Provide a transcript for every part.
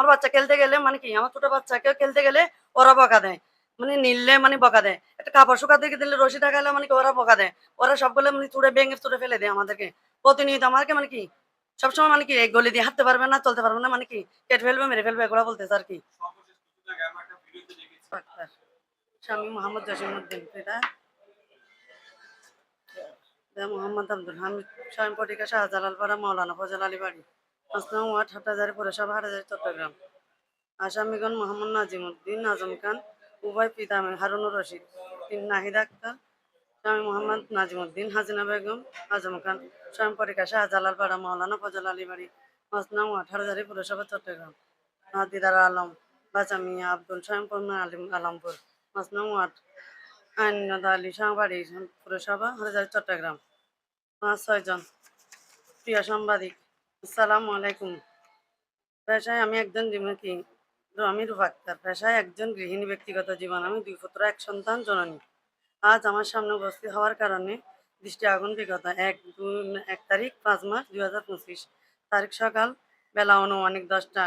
আমার বাচ্চা খেলতে গেলে মানে কি আমার ছোট বাচ্চাকে খেলতে গেলে ওরা বকা দেয়, মানে নিলে মানে বকা দেয়। একটা কাপড় শুকাতে দিলে রশি টাকালে মানে কি ওরা বকা দেয়। ওরা সবগুলো মানে তুড়ে ভেঙে তুড়ে ফেলে দেয় আমাদেরকে প্রতিনিয়ত। আমাকে মানে কি সবসময় মানে কি এই গলি দিয়ে হাঁটতে পারবে না, চলতে পারবে না, মানে কি কেটে ফেলবে, মেরে ফেলবে, এগুলো বলতেছে আর কি। ডাক্তার স্বামী মোহাম্মদ জসিমউদ্দিন, এটা মোহাম্মদ আব্দুল হামিদ, স্বয়ং পটিকা শাহজালালপাড়া, মাওলানা ফজল আলী বাড়ি, ৫ নং ওয়ার্ড, হাটহাজারী পৌরসভা, হাটহাজারী, চট্টগ্রাম। আসামিগণ মোহাম্মদ নাজিমউদ্দিন, আজম খান, উভয় পিতা হারুনুর রশিদ, ৩ নাহিদ আক্তার, স্বামী মোহাম্মদ নাজিমউদ্দিন, হাসিনা বেগম, আজম খান, স্বয়ং পটিকা শাহজালালপাড়া, মাওলানা ফজল আলী বাড়ি, ৫ নং ওয়ার্ড, হাটহাজারী পৌরসভা, চট্টগ্রাম। দিদার আলম, বাচ্চা মিয়া আব্দুল, স্বয়ংপূর্ণ আলিম, আলমপুর, ৫ নং ওয়ার্ড, আইনাদ আলী শাহবাড়ি, পৌরসভা, হাটহাজারী, চট্টগ্রাম। ৫-৬ জন। প্রিয় সাংবাদিক, আসসালামু আলাইকুম। পেশায় আমি একজন কি আমি রূপা আক্তার। পেশায় একজন গৃহিণী, ব্যক্তিগত জীবন আমি 2 পুত্র 1 সন্তান জননী। আজ আমার সামনে উপস্থিত হওয়ার কারণে দৃষ্টি আগুন বিগত 1 তারিখ 5 মাস 2025 তারিখ সকাল বেলা আনুমানিক 10টা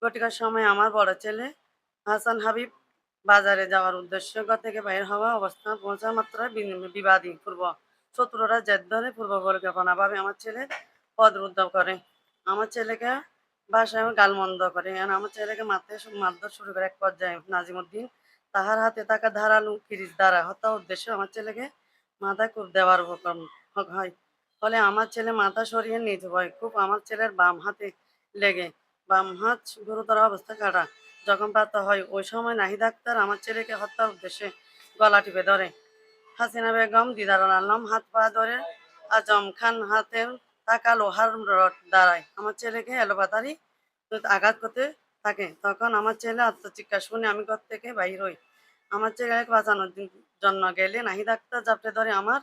ঘটিকার সময় আমার বড় ছেলে হাসান হাবিব বাজারে যাওয়ার উদ্দেশ্যে ঘর থেকে বাইর হওয়া অবস্থা পৌঁছা মাত্র বিবাদী পূর্ব শত্রুরা জেদ ধরে পূর্ব পরিকল্পনাভাবে আমার ছেলের পদ রুদ্ধ করে। আমার ছেলেকে বাসায় গালমন্দ করে, আমার ছেলেকে মারধর শুরু করে। এক পর্যায়ে নাজিমউদ্দিন তাহার হাতে থাকা ধারালো কিরিচ দ্বারা হত্যা উদ্দেশ্যে আমার ছেলেকে মাথায় কোপ দেওয়ার হুকুম হয়। ফলে আমার ছেলে মাথা সরিয়ে নিজ হয়। খুব আমার ছেলের বাম হাতে লেগে বাম হাত গুরুতর অবস্থা কাটা যখন প্রাপ্ত হয়। ওই সময় নাহিদ আক্তার আমার ছেলেকে হত্যার উদ্দেশ্যে গলা টিপে ধরে। হাসিনা বেগম, দিদার আলম হাত পা ধরে, আজম খান হাতে থাকা লোহার রড দ্বারায় আমার ছেলেকে এলোপাতাড়ি আঘাত করতে থাকে। তখন আমার ছেলে আত্মচিৎকার শুনে আমি ঘর থেকে বাহির হই। আমার ছেলেকে বাঁচানোর জন্য গেলে নাহিদ আক্তার জাপটে ধরে আমার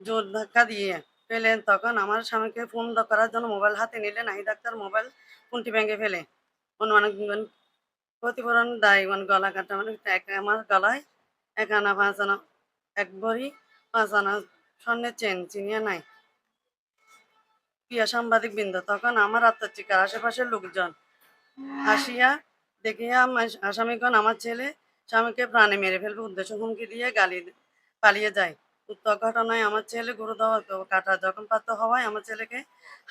জোর ধাক্কা দিয়ে ফেলেন। তখন আমার স্বামীকে ফোন করার জন্য মোবাইল হাতে নিলে নাহিদ আক্তার মোবাইল ফোনটি ভেঙে ফেলে। অনুমানিক ক্ষতিপূরণ দায় গলা কাটা, মানে আমার গলায় 1 আনা 5 আনা 1 ভরি 5 আনা স্বর্ণের চেন চিনিয়ে নাই। প্রিয় সাংবাদিক বৃন্দ, তখন আমার আত্মচিৎকার আশেপাশের লোকজন আসিয়া দেখিয়া আসামিগণ আমার ছেলে স্বামীকে প্রাণে মেরে ফেলবে উদ্দেশ্য হুমকি দিয়ে পালিয়ে যায়। উক্ত ঘটনায় আমার ছেলে গুরুতর কাটা যখন প্রাপ্ত হওয়ায় আমার ছেলেকে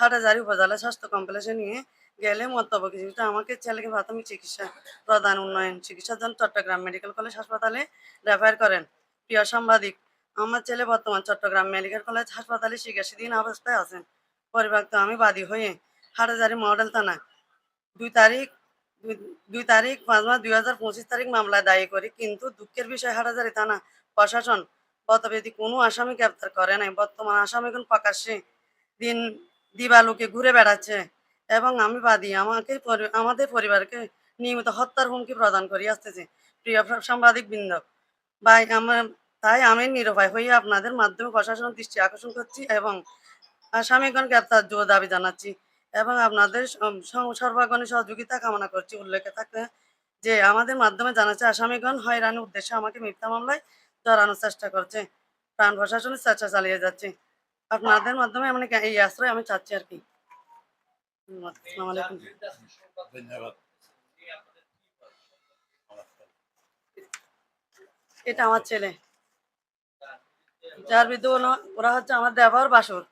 হাটহাজারী উপজেলা স্বাস্থ্য কমপ্লেক্সে নিয়ে গেলে মন্তব্য কিছুটা আমাকে ছেলেকে প্রাথমিক চিকিৎসা প্রদান উন্নয়ন চিকিৎসার জন্য চট্টগ্রাম মেডিকেল কলেজ হাসপাতালে রেফার করেন। প্রিয় সাংবাদিক, আমার ছেলে বর্তমান চট্টগ্রাম মেডিকেল কলেজ হাসপাতালে চিকিৎসাধীন অবস্থায় আছেন। পরিবারত আমি বাদী হয়ে হাটহাজারী মডেল থানা 2 তারিখ 2 তারিখ 5 মাস 2025 তারিখ মামলা দায়ের করি। কিন্তু দুঃখের বিষয় হাটহাজারী থানা প্রশাসন গতবিধি কোনো আসামি গ্রেপ্তার করে নাই। বর্তমান আসামিগণ প্রকাশ্যে দিন দিবালোকে ঘুরে বেড়াচ্ছে এবং আমি বাদী আমাদের পরিবারকে নিয়মিত হত্যার হুমকি প্রদান করে আসতেছে। প্রিয় সাংবাদিক বৃন্দ, ভাই আমার তাই আমি নিরুপায় হয়ে আপনাদের মাধ্যমে প্রশাসনের দৃষ্টি আকর্ষণ করছি এবং আসামিগণ গ্রেপ্তার জোর দাবি জানাচ্ছি এবং আপনাদের সর্বাঙ্গীন সহযোগিতা কামনা করছি। উল্লেখে থাকে যে আমাদের মাধ্যমে জানাচ্ছে আসামিগণ হয়রানির উদ্দেশ্যে আমাকে মিথ্যা মামলায় জড়ানোর চেষ্টা করছে, প্রাণ প্রশাসনের চেষ্টা চালিয়ে যাচ্ছে। আপনাদের মাধ্যমে মানে এই আশ্রয় আমি চাচ্ছি আর কি। আসসালামু আলাইকুম। ধন্যবাদ। এটা আমার ছেলে, যার বিরুদ্ধে ওরা হচ্ছে আমার দেবর বাসুর,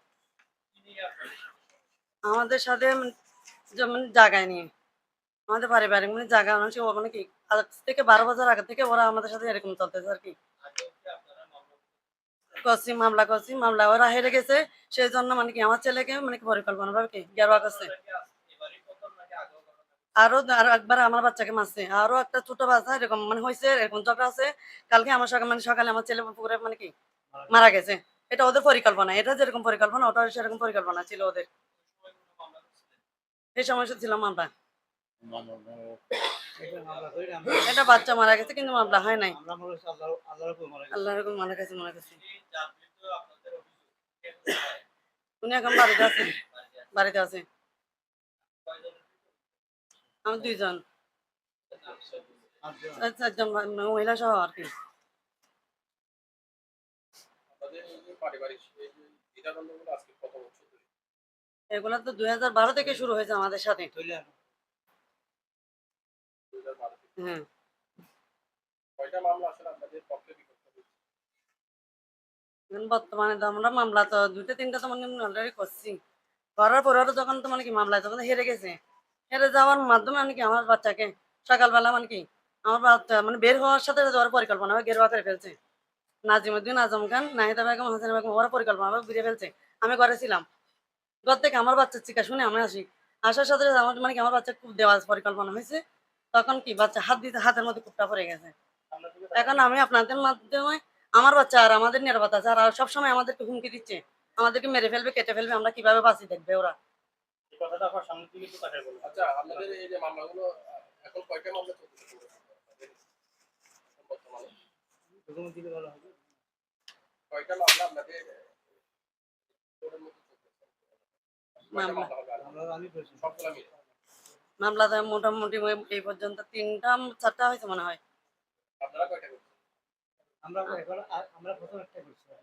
আমাদের সাথে যেমন জায়গায় নিয়ে আমাদের পারিবারিক মানে জায়গা মানে ও মানে কি আজ থেকে 12 বছর আগে থেকে ওরা আমাদের সাথে এরকম চলতেছে আর কি। করছি মামলা করছি, মামলা ওরা হেরে গেছে, সেই জন্য মানে কি আমার ছেলেকে মানে কি পরিকল্পনা ভাবে কি গেরুয়া করছে। আরো আরো একবার আমার বাচ্চাকে মারছে, আরো একটা ছোট বাচ্চা এরকম মানে হয়েছে, এরকম ঝগড়া আছে। কালকে আমার সকালে মানে সকালে আমার ছেলে পুকুরে মানে কি মারা গেছে। এটা ওদের পরিকল্পনা, এটা যেরকম পরিকল্পনা ওটা সেরকম পরিকল্পনা ছিল ওদের। এই সমস্যা ছিল মামলা, এটা বাচ্চা মারা গেছে কিন্তু মামলা হয় নাই। আল্লাহর হুকুম মারা গেছে, মারা গেছে। উনি এখন বাড়িতে আছে, বাড়িতে আছে। আমি 2 জন, 4 জন মহিলা সহ আর কি। এগুলা তো 2012 থেকে শুরু হয়েছে আমাদের সাথে। হ্যাঁ এখন বর্তমানে তো আমরা মামলা তো দুইটা তিনটা তো মানে অলরেডি করছি, করার পরে ওরা যখন তো মানে কি মামলায় তখন হেরে গেছে, হেরে যাওয়ার মাধ্যমে মানে কি আমার বাচ্চাকে সকালবেলা মানে কি আমার বাচ্চা মানে বের হওয়ার সাথে সাথে ওরা পরিকল্পনা গেরুয়া করে ফেলছে। নাজিমুদ্দিন আজম খান, নাহিদা বেগম, হাসিনা বেগম ওরা পরিকল্পনা ঘুরে ফেলছে। আমি ঘরে ছিলাম, ঘর থেকে আমার বাচ্চার চিকা শুনে আমি আসি, আসার সাথে সাথে আমার মানে কি আমার বাচ্চা খুব দেওয়ার পরিকল্পনা হয়েছে, তখন কি বাচ্চা হাত দিতে হাতের মধ্যে কুপটা পড়ে গেছে। এখন আমি আপনাদের মাধ্যমে আমার বাচ্চা আর আমাদের নিরাপত্তা আছে, আর সবসময় আমাদেরকে হুমকি দিচ্ছে, আমাদেরকে মেরে ফেলবে কেটে ফেলবে, আমরা কিভাবে বাঁচি দেখবে ওরা। মামলা মামলাতে মোটামুটি এই পর্যন্ত তিনটা চারটা হয়েছে মনে হয়।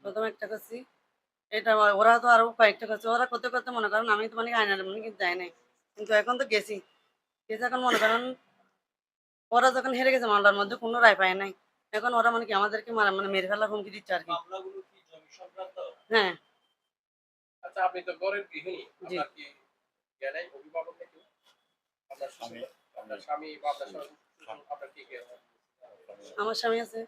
প্রথম একটা করছি, এটা ওরা তো আরো কয়েকটা করছে, ওরা করতে করতে মনে করেন আমি তো মানে আইনার মানে কিন্তু যাই নাই, কিন্তু এখন তো গেছি, এখন মনে করেন ওরা যখন হেরে গেছে মামলার মধ্যে কোনো রায় পায় নাই, এখন ওরা মানে কি আমাদেরকে মানে মেরে ফেলার হুমকি দিচ্ছে আর কি। হ্যাঁ জি আমার স্বামী আছে।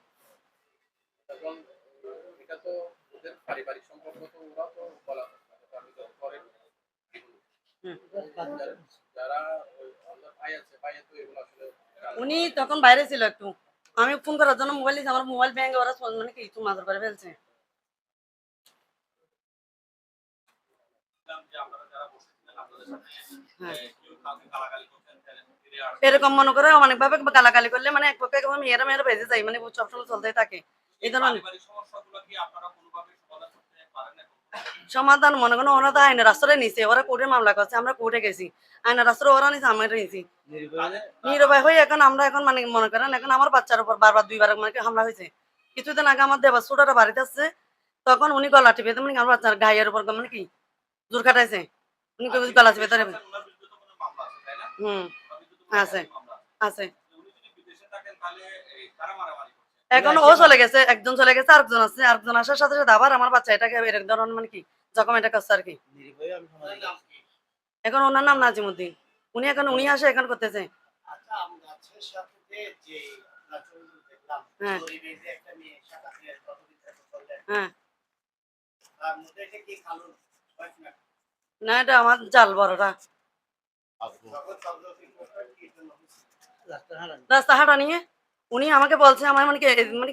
হুম। উনি তখন বাইরে ছিল একটু, আমি ফোন করার জন্য মোবাইল দিয়েছি, আমার মোবাইল ব্যাংকে ওরা মানে কি একটু মাদর করে ফেলছে। হ্যাঁ এরকম মনে করে অনেকভাবে গালাগালি করলে মানে এক পক্ষে মেয়েরা মেয়েরা বেঁচে যায়, মানে সবসময় চলতেই থাকে এই ধরনের সমাধান। মনে করেন ওরা তো আইনের আশ্রয় নিছে, ওরা কোর্টে মামলা করছে, আমরা কোর্টে গেছি, আইনের আশ্রয় ওরা নিছে, আমরা নিছি নিরুপায় হয়ে। এখন আমরা এখন মানে মনে করেন এখন আমার বাচ্চার উপর বারবার দুইবার মানে হামলা হয়েছে। কিছুদিন আগে আমার দেবার ছোটটা বাড়িতে আসছে, তখন উনি গলা টিপে মানে আমার বাচ্চার গায়ের উপর মানে কি জোর খাটাইছে, উনি গলা টিপে ধরে। হুম আছে আছে। এখন ও চলে গেছে, একজন চলে গেছে, আরেকজন আছে, আরেকজন আসার সাথে সাথে আবার আমার বাচ্চা এটাকে এরকম ধরনের মানে কি যখন এটা করছে আর কি। এখন ওনার নাম নাজিমুদ্দিন, উনি এখন উনি আসে এখন করতেছে। হ্যাঁ হ্যাঁ না এটা আমার জাল বড়টা রাস্তা হাঁটা নিয়ে উনি আমাকে বলছে, আমার মানে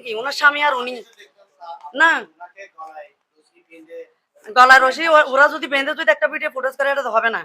কি ওনার স্বামী আর উনি না গলায় রশি ওরা যদি বেঁধে যদি একটা ভিডিও ফুটেজ করে এটা তো হবে না।